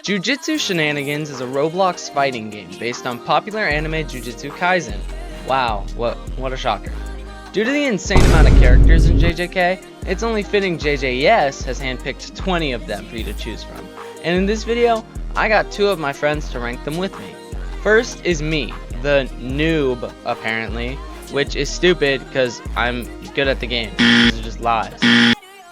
Jujutsu Shenanigans is a Roblox fighting game based on popular anime Jujutsu Kaisen. Wow, what a shocker. Due to the insane amount of characters in JJK, it's only fitting JJS has handpicked 20 of them for you to choose from. And in this video, I got 2 of my friends to rank them with me. First is me, the noob apparently, which is stupid because I'm good at the game. These are just lies.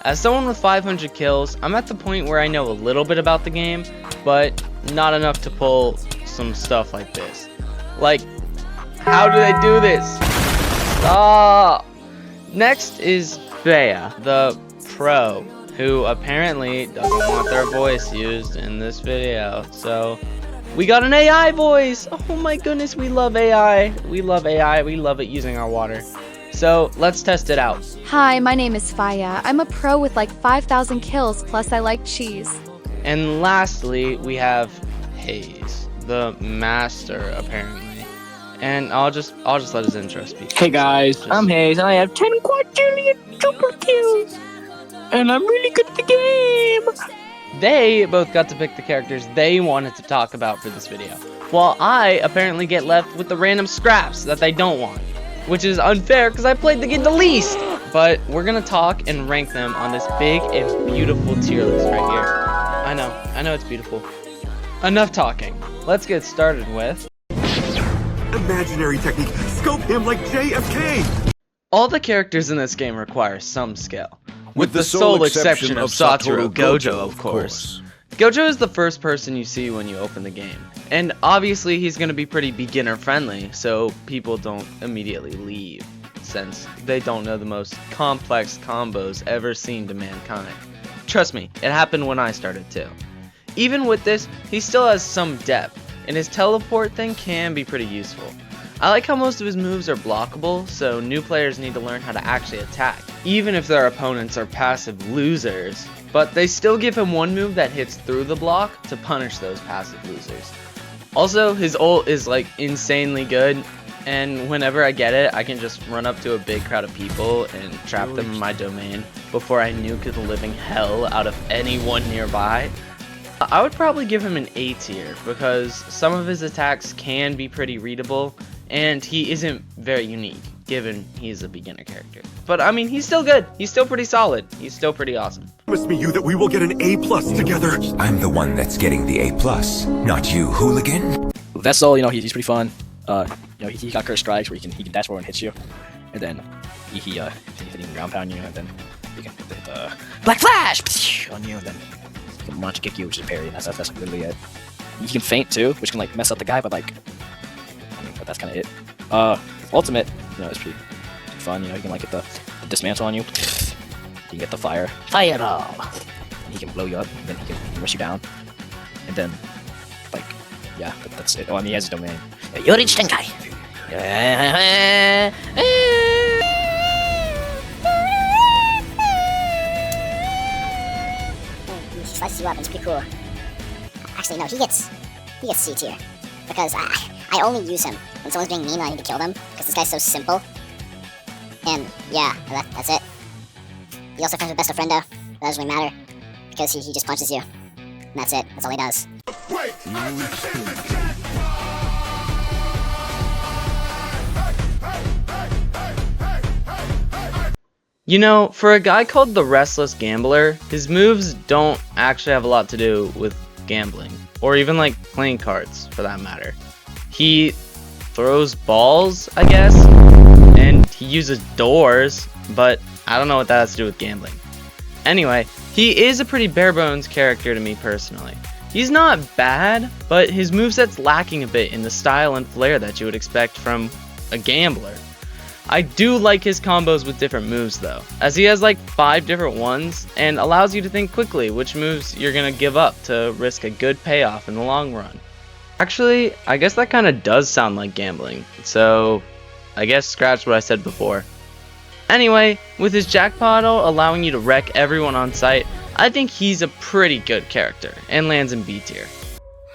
As someone with 500 kills, I'm at the point where I know a little bit about the game, but not enough to pull some stuff like this. Like, how do they do this? Stop! Next is Bea, the pro, who apparently doesn't want their voice used in this video. So, we got an AI voice! Oh my goodness, we love AI. We love AI, we love it using our water. So, let's test it out. Hi, my name is Faya. I'm a pro with like 5,000 kills, plus I like cheese. And lastly, we have Hayes, the master, apparently. And I'll just let his intro speak. Hey guys, I'm Hayes, and I have 10 quadrillion super kills, and I'm really good at the game. They both got to pick the characters they wanted to talk about for this video, while I apparently get left with the random scraps that they don't want. Which is unfair because I played the game the least. But we're gonna talk and rank them on this big and beautiful tier list right here. I know it's beautiful. Enough talking. Let's get started with imaginary technique. Scope him like JFK. all the characters in this game require some skill. With the sole exception of Satoru Gojo, of course. Gojo is the first person you see when you open the game, and obviously he's going to be pretty beginner friendly, so people don't immediately leave, since they don't know the most complex combos ever seen to mankind. Trust me, it happened when I started too. Even with this, he still has some depth, and his teleport thing can be pretty useful. I like how most of his moves are blockable, so new players need to learn how to actually attack, even if their opponents are passive losers. But they still give him one move that hits through the block to punish those passive losers. Also, his ult is like insanely good, and whenever I get it, I can just run up to a big crowd of people and trap them in my domain before I nuke the living hell out of anyone nearby. I would probably give him an A tier because some of his attacks can be pretty readable, and he isn't very unique, given he's a beginner character. But I mean, he's still good. He's still pretty solid. He's still pretty awesome. Promise me you that we will get an A+ together. I'm the one that's getting the A+, not you, hooligan. Vessel, he's pretty fun. He got Curse Strikes where he can dash forward and hit you, and then he can ground pound you, and then you can hit the Black Flash on you, and then he can launch kick you, which is a parry, and that's literally it. You can feint too, which can like mess up the guy, but but that's kind of it. Ultimate, it's pretty fun. You can like get the dismantle on you. You can get the fireball. And he can blow you up, and then he can rush you down, and then that's it. Oh, and he has his domain. Yori Tenkai. He slices you up, and it's pretty cool. Actually, no, he gets C tier because I only use him when someone's being mean and I need to kill them because this guy's so simple. And yeah, that's it. He also friends with Best of Friendo. That doesn't really matter because he just punches you. And that's it. That's all he does. For a guy called the Restless Gambler, his moves don't actually have a lot to do with gambling, or even like playing cards for that matter. He throws balls, I guess, and he uses doors, but I don't know what that has to do with gambling. Anyway, he is a pretty bare bones character to me personally. He's not bad, but his moveset's lacking a bit in the style and flair that you would expect from a gambler. I do like his combos with different moves though, as he has like 5 different ones and allows you to think quickly which moves you're gonna give up to risk a good payoff in the long run. Actually, I guess that kinda does sound like gambling, so I guess scratch what I said before. Anyway, with his jackpot allowing you to wreck everyone on sight, I think he's a pretty good character and lands in B tier.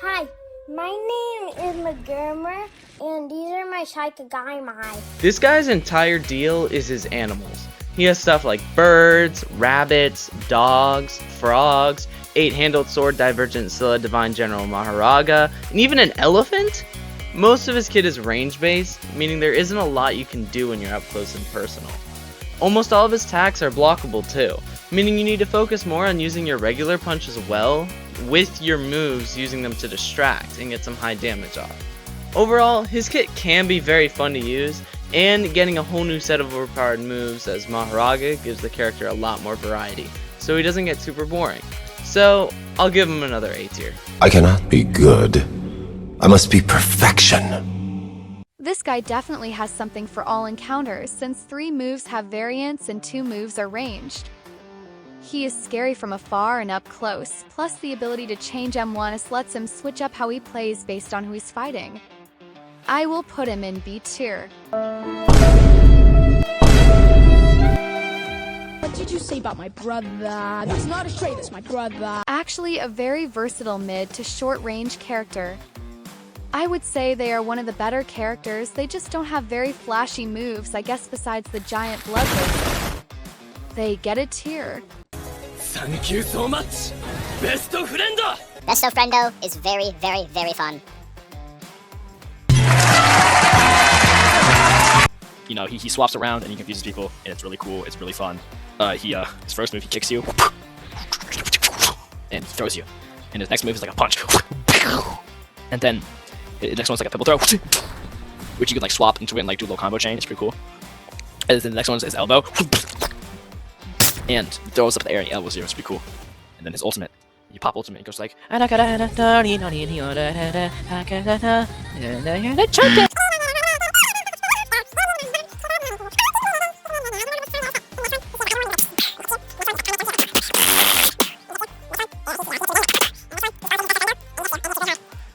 Hi, my name is Magurmer, and these are my Shaikagai. This guy's entire deal is his animals. He has stuff like birds, rabbits, dogs, frogs, 8-handled sword Divergent Scylla Divine General Maharaga, and even an elephant? Most of his kit is range-based, meaning there isn't a lot you can do when you're up close and personal. Almost all of his attacks are blockable too, meaning you need to focus more on using your regular punches well, with your moves using them to distract and get some high damage off. Overall, his kit can be very fun to use, and getting a whole new set of overpowered moves as Maharaga gives the character a lot more variety, so he doesn't get super boring. So, I'll give him another A tier. I cannot be good. I must be perfection. This guy definitely has something for all encounters, since 3 moves have variants and 2 moves are ranged. He is scary from afar and up close, plus the ability to change M1 lets him switch up how he plays based on who he's fighting. I will put him in B tier. What did you say about my brother? That's not a trait, that's my brother. Actually, a very versatile mid to short range character. I would say they are one of the better characters, they just don't have very flashy moves, I guess besides the giant bloodless. They get a tier. Thank you so much! Best of friendo! Best of Friendo is very, very, very fun. You know, he swaps around and he confuses people, and it's really cool, it's really fun. His first move, he kicks you, and he throws you. And his next move is like a punch. And then, the next one's like a pebble throw, which you can like swap into it and like do a little combo chain, it's pretty cool. And then the next one's his elbow, and he throws up in the air and he elbows you, it's pretty cool. And then his ultimate, you pop ultimate, it goes like,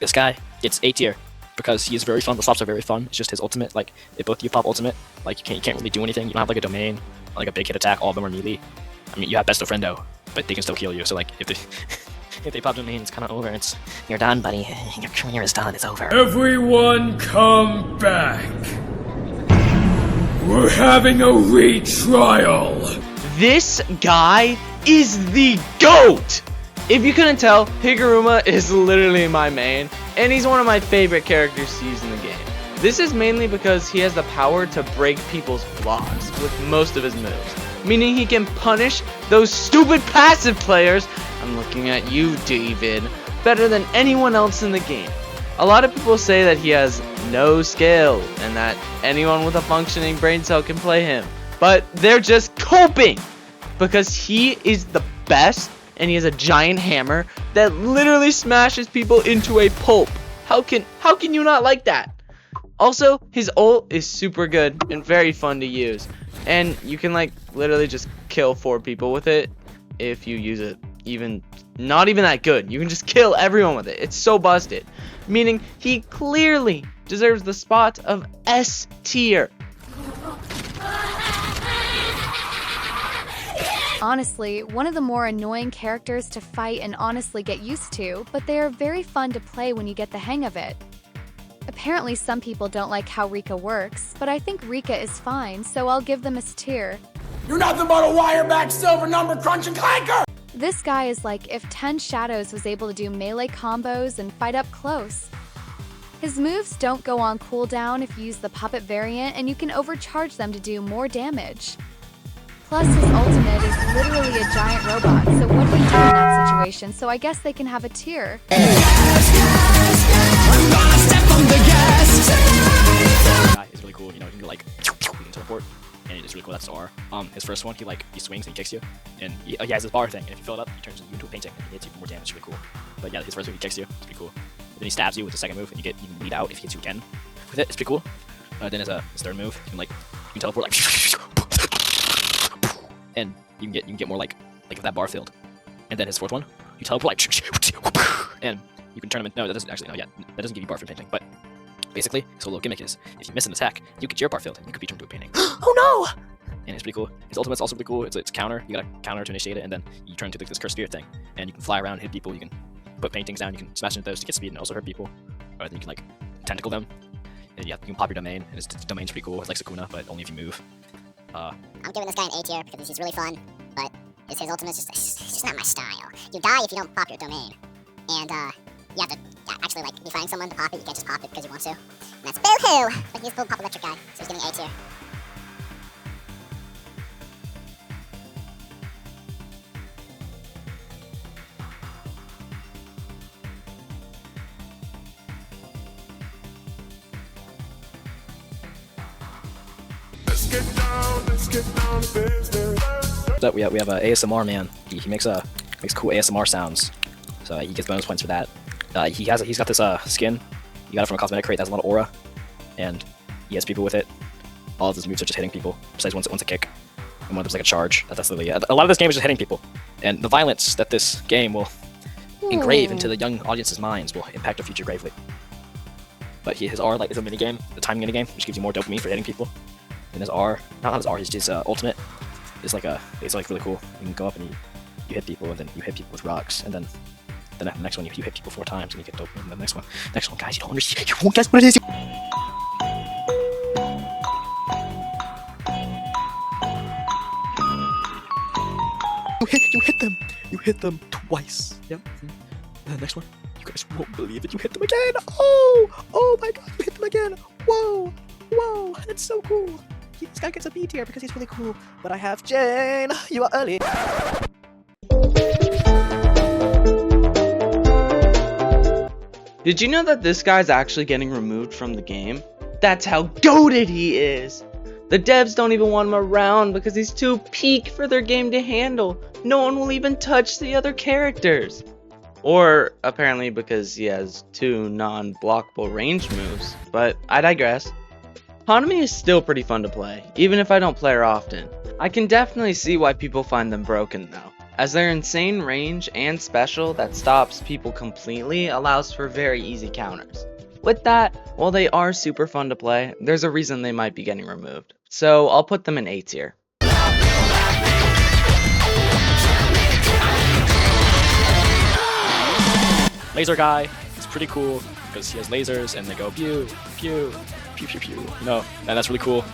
this guy gets A tier because he is very fun. The swaps are very fun. It's just his ultimate, like if both of you pop ultimate, like you can't really do anything. You don't have like a domain, like a big hit attack. All of them are melee. I mean, you have best of friendo, but they can still kill you. So like if they if they pop domain, it's kind of over. It's you're done, buddy. Your career is done. It's over. Everyone come back. We're having a retrial. This guy is the GOAT! If you couldn't tell, Higuruma is literally my main, and he's one of my favorite characters to use in the game. This is mainly because he has the power to break people's blocks with most of his moves, meaning he can punish those stupid passive players, I'm looking at you, David, better than anyone else in the game. A lot of people say that he has no skill, and that anyone with a functioning brain cell can play him, but they're just coping, because he is the best, and he has a giant hammer that literally smashes people into a pulp. How can you not like that? Also, his ult is super good and very fun to use, and you can like literally just kill 4 people with it if you use it. Even not even that good. You can just kill everyone with it. It's so busted, meaning he clearly deserves the spot of S tier. Honestly, one of the more annoying characters to fight and honestly get used to, but they are very fun to play when you get the hang of it. Apparently some people don't like how Rika works, but I think Rika is fine, so I'll give them a tier. You're nothing but a wire-back silver number crunching clanker! This guy is like if 10 Shadows was able to do melee combos and fight up close. His moves don't go on cooldown if you use the puppet variant, and you can overcharge them to do more damage. Plus, his ultimate is literally a giant robot, so what do you do in that situation? So I guess they can have a tier. It's really cool, you know, you can like you can teleport, and it's really cool. That's the R. His first one, he swings and he kicks you, and he has this bar thing, and if you fill it up, he turns you into a painting, and he hits you for more damage. It's really cool. But yeah, his first move, he kicks you. It's pretty cool. Then he stabs you with the second move, and you can bleed out if he hits you again with it. It's pretty cool. Then his third move, you can teleport like, and you can get more like with that bar filled. And then his fourth one, you teleport like, and you can turn him in. No, that doesn't actually. No, yeah, that doesn't give you bar for painting. But basically, his whole little gimmick is if you miss an attack, you get your bar filled, and you could be turned into a painting. Oh no! And it's pretty cool. His ultimate's also pretty cool. It's counter. You got a counter to initiate it, and then you turn into this cursed spirit thing, and you can fly around, hit people. You can put paintings down. You can smash into those to get speed and also hurt people. Or then you can like tentacle them, and yeah, you can pop your domain. And his domain's pretty cool. It's like Sakuna, but only if you move. I'm giving this guy an A tier because he's really fun, but His ultimate is just not my style. You die if you don't pop your domain. And, you have to actually, like, be fighting someone to pop it. You can't just pop it because you want to. And that's boo-hoo! But he's a full pop electric guy, so he's getting A tier. That we have a ASMR man. He makes cool ASMR sounds, so he gets bonus points for that. He's got this skin. He got it from a cosmetic crate that has a lot of aura, and he has people with it. All of his moves are just hitting people. Besides one's a kick, and one of them's like a charge. That's literally it. A lot of this game is just hitting people, and the violence that this game will engrave into the young audience's minds will impact their future gravely. But his R is a mini game, the time mini game, which gives you more dopamine for hitting people. And his R, not his R, his ultimate is like really cool. You can go up and you hit people, and then you hit people with rocks, and then the next one you hit people 4 times and you get dopamine. And the next one, guys, you don't understand. You won't guess what it is. You hit them twice. Yep. And the next one, you guys won't believe it. You hit them again. Oh my God, you hit them again. Whoa, that's so cool. This guy gets a B tier because he's really cool. But I have Jane. You are early. Did you know that this guy's actually getting removed from the game? That's how goated he is! The devs don't even want him around because he's too peak for their game to handle. No one will even touch the other characters. Or apparently because he has 2 non-blockable range moves, but I digress. Hanami is still pretty fun to play, even if I don't play her often. I can definitely see why people find them broken though, as their insane range and special that stops people completely allows for very easy counters. With that, while they are super fun to play, there's a reason they might be getting removed, so I'll put them in A tier. Laser guy is pretty cool because he has lasers and they go pew, pew, pew, pew, pew. No, and that's really cool.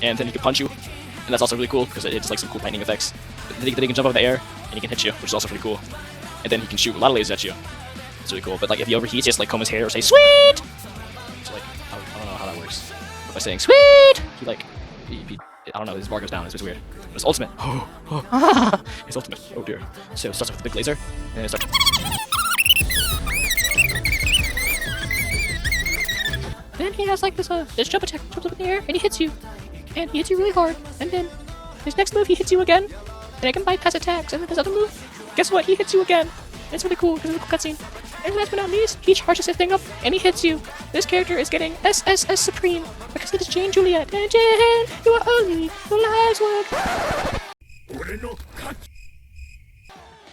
And then he can punch you, and that's also really cool because it's like some cool lightning effects. Then he can jump out of the air and he can hit you, which is also pretty cool. And then he can shoot a lot of lasers at you. It's really cool. But like if he overheats, just like comb his hair or say sweet. So like I don't know how that works. But by saying sweet, he like I don't know, his bar goes down. It's just weird. But his ultimate. His ultimate. Oh dear. So it starts with a big laser and it starts. Then he has like this jump attack, jumps up in the air, and he hits you. And he hits you really hard. And then his next move, he hits you again. And I can bypass attacks. And then his other move, guess what? He hits you again. And it's really cool because it's a cool cutscene. And last but not least, he charges his thing up and he hits you. This character is getting SSS Supreme because it is Jane Juliet. And Jane, you are only your life's work.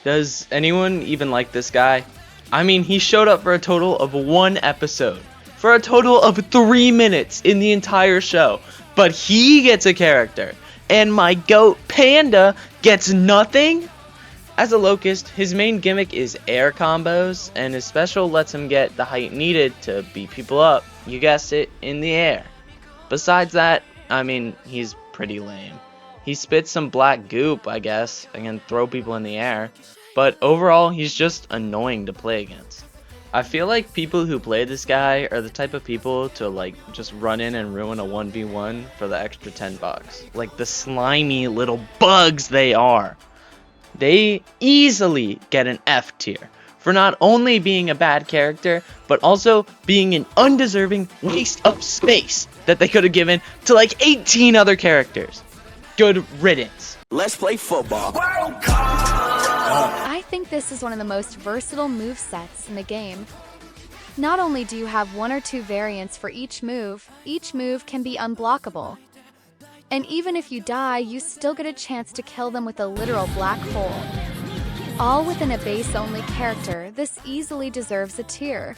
Does anyone even like this guy? I mean, he showed up for a total of 1 episode. For a total of 3 minutes in the entire show. But he gets a character. And my goat Panda gets nothing? As a Locust, his main gimmick is air combos. And his special lets him get the height needed to beat people up. You guessed it, in the air. Besides that, I mean, he's pretty lame. He spits some black goop, I guess, and can throw people in the air. But overall, he's just annoying to play against. I feel like people who play this guy are the type of people to like just run in and ruin a 1v1 for the extra $10. Like the slimy little bugs they are. They easily get an F tier for not only being a bad character, but also being an undeserving waste of space that they could have given to like 18 other characters. Good riddance. Let's play football. I think this is one of the most versatile movesets in the game. Not only do you have 1 or 2 variants for each move can be unblockable. And even if you die, you still get a chance to kill them with a literal black hole. All within a base-only character, this easily deserves a tier.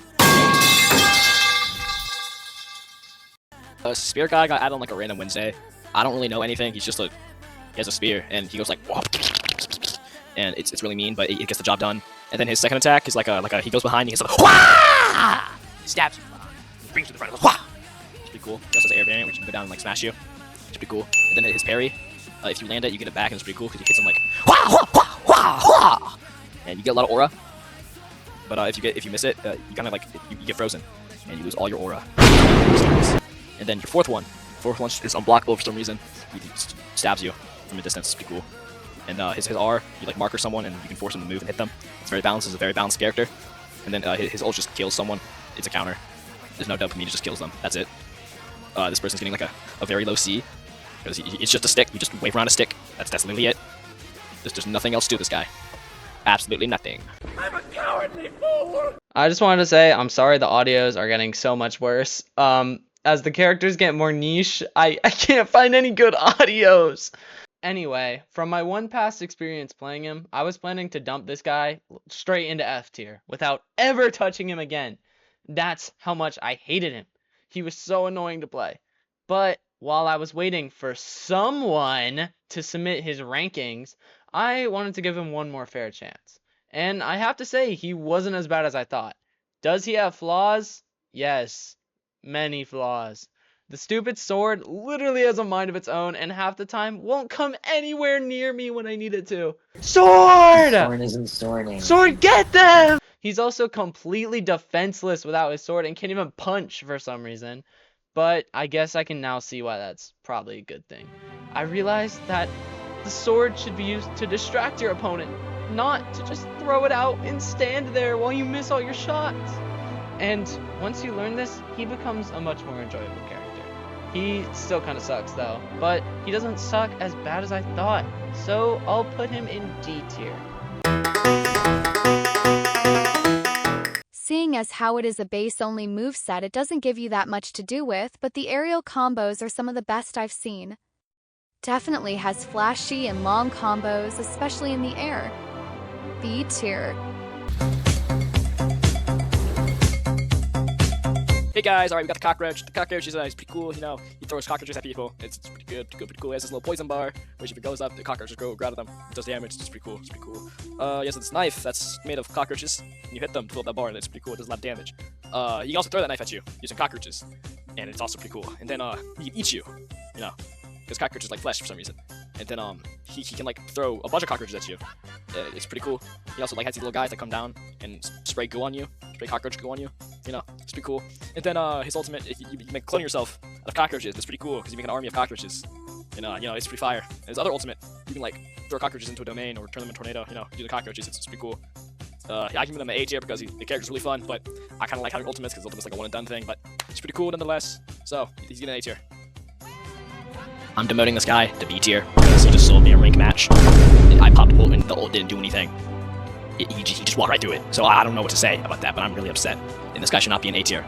Spear guy got added on like a random Wednesday. I don't really know anything. He has a spear and he goes like whop. And it's really mean, but it gets the job done. And then his second attack is like a he goes behind, he hits like wah! He stabs you, he brings you to the front, wah! It's pretty cool. He also has an air variant which you can go down and like smash you. It's pretty cool. And then his parry, if you land it, you get it back, and it's pretty cool because he hits him like wah, wah, wah! and you get a lot of aura. But if you miss it, you kind of like you get frozen, and you lose all your aura. And then your fourth one is unblockable for some reason. He stabs you from a distance. It's pretty cool. And his R, you like marker someone and you can force them to move and hit them. It's very balanced. It's a very balanced character. And then his ult just kills someone. It's a counter. There's no dopamine. It just kills them. That's it. This person's getting like a very low C because it's just a stick. You just wave around a stick. That's literally it. There's nothing else to this guy. Absolutely nothing. I'm a cowardly fool! I just wanted to say I'm sorry the audios are getting so much worse. As the characters get more niche, I can't find any good audios. Anyway, from my one past experience playing him, I was planning to dump this guy straight into F tier without ever touching him again. That's how much I hated him. He was so annoying to play. But while I was waiting for someone to submit his rankings, I wanted to give him one more fair chance. And I have to say, he wasn't as bad as I thought. Does he have flaws? Yes. Many flaws. The stupid sword literally has a mind of its own, and half the time won't come anywhere near me when I need it to. Sword! Sword isn't swording. Sword, get them! He's also completely defenseless without his sword and can't even punch for some reason. But I guess I can now see why that's probably a good thing. I realized that the sword should be used to distract your opponent, not to just throw it out and stand there while you miss all your shots. And once you learn this, he becomes a much more enjoyable character. He still kind of sucks though, but he doesn't suck as bad as I thought, so I'll put him in D tier. Seeing as how it is a base-only moveset, it doesn't give you that much to do with, but the aerial combos are some of the best I've seen. Definitely has flashy and long combos, especially in the air. B tier. Hey guys, alright, we got the cockroach. The cockroach is pretty cool, you know, he throws cockroaches at people. It's pretty good, pretty cool. He has this little poison bar, which if it goes up, the cockroaches go grab them. It does damage, it's pretty cool, he has this knife that's made of cockroaches, and you hit them to fill up that bar, and it's pretty cool, it does a lot of damage. He can also throw that knife at you, using cockroaches, and it's also pretty cool. And then, he can eat you, you know, because cockroaches like flesh for some reason. And then, he can, like, throw a bunch of cockroaches at you. It's pretty cool. He also, like, has these little guys that come down and spray goo on you, spray cockroach goo on you, you know, it's pretty cool. And then, his ultimate, you can clone yourself out of cockroaches. It's pretty cool, because you make an army of cockroaches. And, you know, it's pretty fire. And his other ultimate, you can, like, throw cockroaches into a domain or turn them into a tornado, you know, using cockroaches. It's pretty cool. I give him an A tier because the character's really fun, but I kind of like having ultimates because ultimate's like a one-and-done thing, but it's pretty cool nonetheless. So, he's getting an A tier. I'm demoting this guy to B tier because he just sold me a rank match. I popped ult and the ult didn't do anything. He just walked right through it. So I don't know what to say about that, but I'm really upset. And this guy should not be an A tier.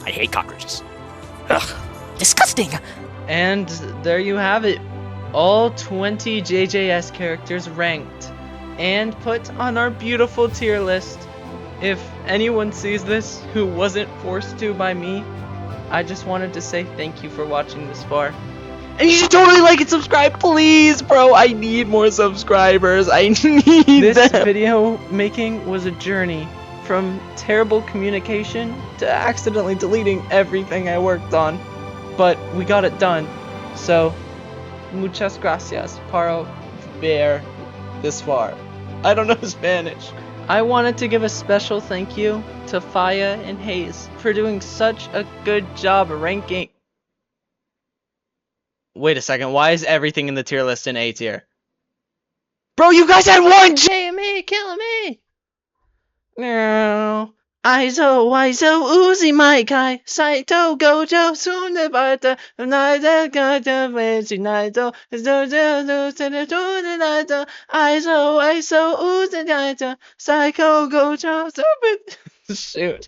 I hate cockroaches. Ugh. Disgusting! And there you have it. All 20 JJS characters ranked and put on our beautiful tier list. If anyone sees this who wasn't forced to by me, I just wanted to say thank you for watching this far. And you should totally like and subscribe, please, bro. I need more subscribers. I need this video making was a journey from terrible communication to accidentally deleting everything I worked on. But we got it done. So, muchas gracias por ver this far. I don't know Spanish. I wanted to give a special thank you to Faya and Hayes for doing such a good job ranking. Wait a second, why is everything in the tier list in A tier? Bro, you guys had one me, killing me! No. Aizo, Uzi, my guy, Saito, Gojo, Sunebata, Naida, Gata, Veggie, Naito, Aizo, Uzi, Naito, Psycho, Gojo, Shoot.